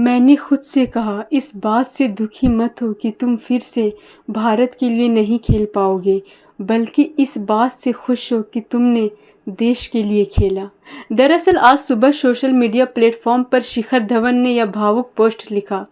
मैंने खुद से कहा, इस बात से दुखी मत हो कि तुम फिर से भारत के लिए नहीं खेल पाओगे, बल्कि इस बात से खुश हो कि तुमने देश के लिए खेला। दरअसल आज सुबह सोशल मीडिया प्लेटफॉर्म पर शिखर धवन ने यह भावुक पोस्ट लिखा।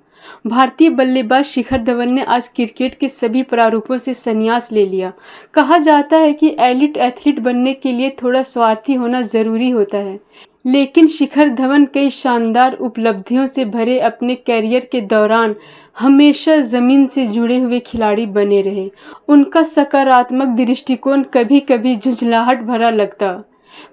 भारतीय बल्लेबाज शिखर धवन ने आज क्रिकेट के सभी प्रारूपों से संन्यास ले लिया। कहा जाता है कि एलिट एथलीट बनने के लिए थोड़ा स्वार्थी होना ज़रूरी होता है, लेकिन शिखर धवन कई शानदार उपलब्धियों से भरे अपने कैरियर के दौरान हमेशा ज़मीन से जुड़े हुए खिलाड़ी बने रहे। उनका सकारात्मक दृष्टिकोण कभी कभी झुंझलाहट भरा लगता।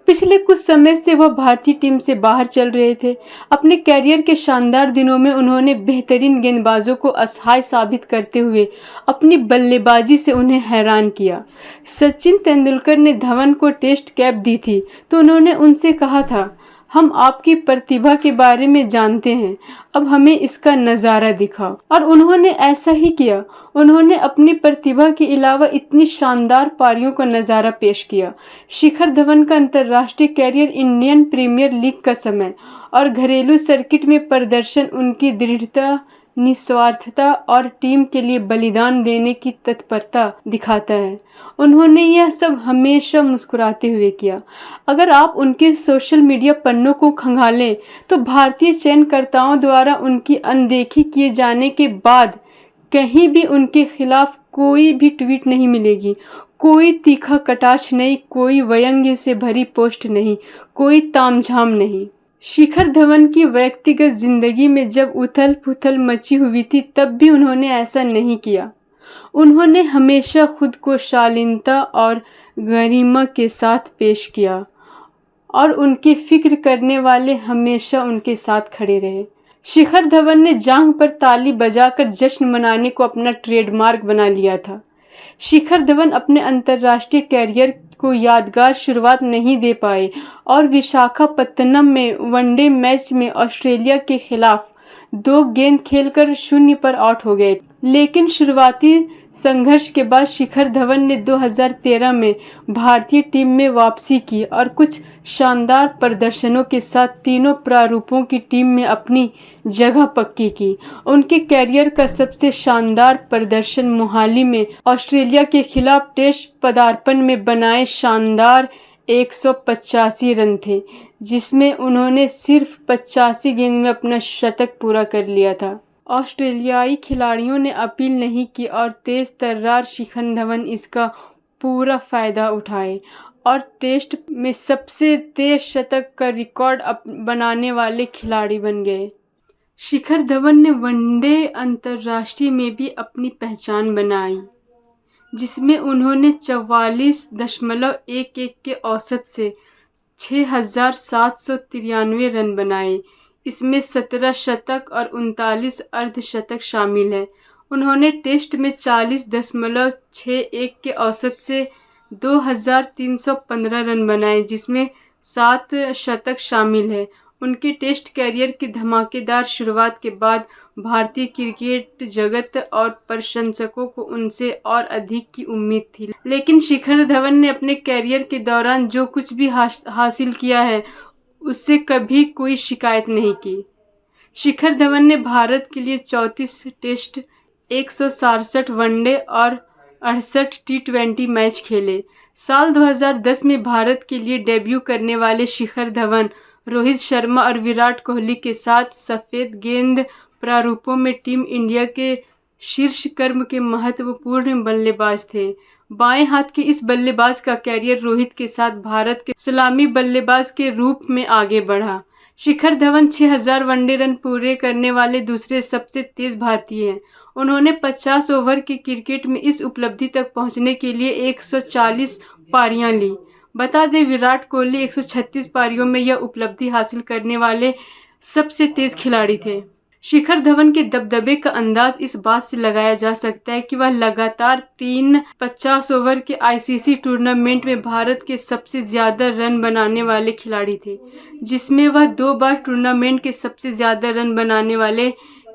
पिछले कुछ समय से वह भारतीय टीम से बाहर चल रहे थे। अपने कैरियर के शानदार दिनों में उन्होंने बेहतरीन गेंदबाजों को असहाय साबित करते हुए अपनी बल्लेबाजी से उन्हें हैरान किया। सचिन तेंदुलकर ने धवन को टेस्ट कैप दी थी तो उन्होंने उनसे कहा था, हम आपकी प्रतिभा के बारे में जानते हैं, अब हमें इसका नज़ारा दिखाओ। और उन्होंने ऐसा ही किया। उन्होंने अपनी प्रतिभा के अलावा इतनी शानदार पारियों का नज़ारा पेश किया। शिखर धवन का अंतर्राष्ट्रीय कैरियर, इंडियन प्रीमियर लीग का समय और घरेलू सर्किट में प्रदर्शन उनकी दृढ़ता, निस्वार्थता और टीम के लिए बलिदान देने की तत्परता दिखाता है। उन्होंने यह सब हमेशा मुस्कुराते हुए किया। अगर आप उनके सोशल मीडिया पन्नों को खंगालें तो भारतीय चयनकर्ताओं द्वारा उनकी अनदेखी किए जाने के बाद कहीं भी उनके खिलाफ कोई भी ट्वीट नहीं मिलेगी, कोई तीखा कटाक्ष नहीं, कोई व्यंग्य से भरी पोस्ट नहीं, कोई तामझाम नहीं। शिखर धवन की व्यक्तिगत जिंदगी में जब उथल पुथल मची हुई थी तब भी उन्होंने ऐसा नहीं किया। उन्होंने हमेशा खुद को शालीनता और गरिमा के साथ पेश किया और उनकी फिक्र करने वाले हमेशा उनके साथ खड़े रहे। शिखर धवन ने जांघ पर ताली बजाकर जश्न मनाने को अपना ट्रेडमार्क बना लिया था। शिखर धवन अपने अंतर्राष्ट्रीय कैरियर को यादगार शुरुआत नहीं दे पाए और विशाखापत्तनम में वनडे मैच में ऑस्ट्रेलिया के खिलाफ 2 गेंद खेलकर 0 पर आउट हो गए। लेकिन शुरुआती संघर्ष के बाद शिखर धवन ने 2013 में भारतीय टीम में वापसी की और कुछ शानदार प्रदर्शनों के साथ तीनों प्रारूपों की टीम में अपनी जगह पक्की की। उनके कैरियर का सबसे शानदार प्रदर्शन मोहाली में ऑस्ट्रेलिया के खिलाफ टेस्ट पदार्पण में बनाए शानदार 185 रन थे, जिसमें उन्होंने सिर्फ 85 गेंद में अपना शतक पूरा कर लिया था। ऑस्ट्रेलियाई खिलाड़ियों ने अपील नहीं की और तेज तर्रार शिखर धवन इसका पूरा फायदा उठाए और टेस्ट में सबसे तेज शतक का रिकॉर्ड बनाने वाले खिलाड़ी बन गए। शिखर धवन ने वनडे अंतर्राष्ट्रीय में भी अपनी पहचान बनाई, जिसमें उन्होंने 44.11 के औसत से 6,793 रन बनाए। इसमें 17 शतक और 39 अर्धशतक शामिल है। उन्होंने टेस्ट में 40.61 के औसत से 2,315 रन बनाए, जिसमें 7 शतक शामिल है। उनके टेस्ट कैरियर की धमाकेदार शुरुआत के बाद भारतीय क्रिकेट जगत और प्रशंसकों को उनसे और अधिक की उम्मीद थी। लेकिन शिखर धवन ने अपने कैरियर के दौरान जो कुछ भी हासिल किया है उससे कभी कोई शिकायत नहीं की। शिखर धवन ने भारत के लिए 34 टेस्ट, 167 वनडे और 68 टी20 मैच खेले। साल 2010 में भारत के लिए डेब्यू करने वाले शिखर धवन रोहित शर्मा और विराट कोहली के साथ सफ़ेद गेंद प्रारूपों में टीम इंडिया के शीर्ष क्रम के महत्वपूर्ण बल्लेबाज थे। बाएं हाथ के इस बल्लेबाज का कैरियर रोहित के साथ भारत के सलामी बल्लेबाज के रूप में आगे बढ़ा। शिखर धवन 6,000 वनडे रन पूरे करने वाले दूसरे सबसे तेज भारतीय हैं। उन्होंने 50 ओवर के क्रिकेट में इस उपलब्धि तक पहुंचने के लिए 140 पारियां ली। बता दें, विराट कोहली 136 पारियों में यह उपलब्धि हासिल करने वाले सबसे तेज खिलाड़ी थे। शिखर धवन के दबदबे का अंदाज इस बात से लगाया जा सकता है कि वह लगातार 3 50 ओवर के आईसीसी टूर्नामेंट में भारत के सबसे ज़्यादा रन बनाने वाले खिलाड़ी थे, जिसमें वह 2 बार टूर्नामेंट के सबसे ज़्यादा रन बनाने वाले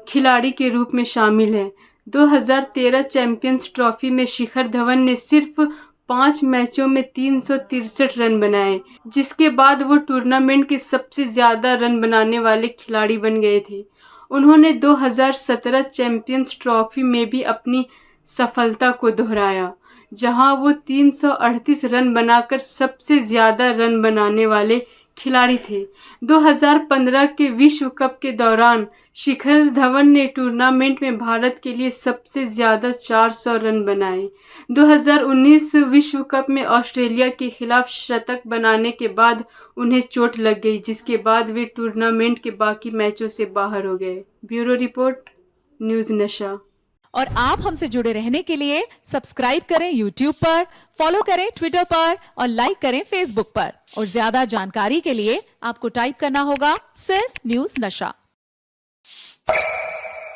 खिलाड़ी के रूप में शामिल हैं। 2013 चैंपियंस ट्रॉफी में शिखर धवन ने सिर्फ 5 मैचों में 363 रन बनाए, जिसके बाद वो टूर्नामेंट के सबसे ज़्यादा रन बनाने वाले खिलाड़ी बन गए थे। उन्होंने 2017 चैंपियंस ट्रॉफी में भी अपनी सफलता को दोहराया, जहां वो 338 रन बनाकर सबसे ज़्यादा रन बनाने वाले खिलाड़ी थे। 2015 के विश्व कप के दौरान शिखर धवन ने टूर्नामेंट में भारत के लिए सबसे ज़्यादा 400 रन बनाए। 2019 विश्व कप में ऑस्ट्रेलिया के खिलाफ शतक बनाने के बाद उन्हें चोट लग गई, जिसके बाद वे टूर्नामेंट के बाकी मैचों से बाहर हो गए। ब्यूरो रिपोर्ट, न्यूज़ नशा। और आप हमसे जुड़े रहने के लिए सब्सक्राइब करें YouTube पर, फॉलो करें ट्विटर पर और लाइक करें Facebook पर। और ज्यादा जानकारी के लिए आपको टाइप करना होगा सिर्फ न्यूज़ नशा।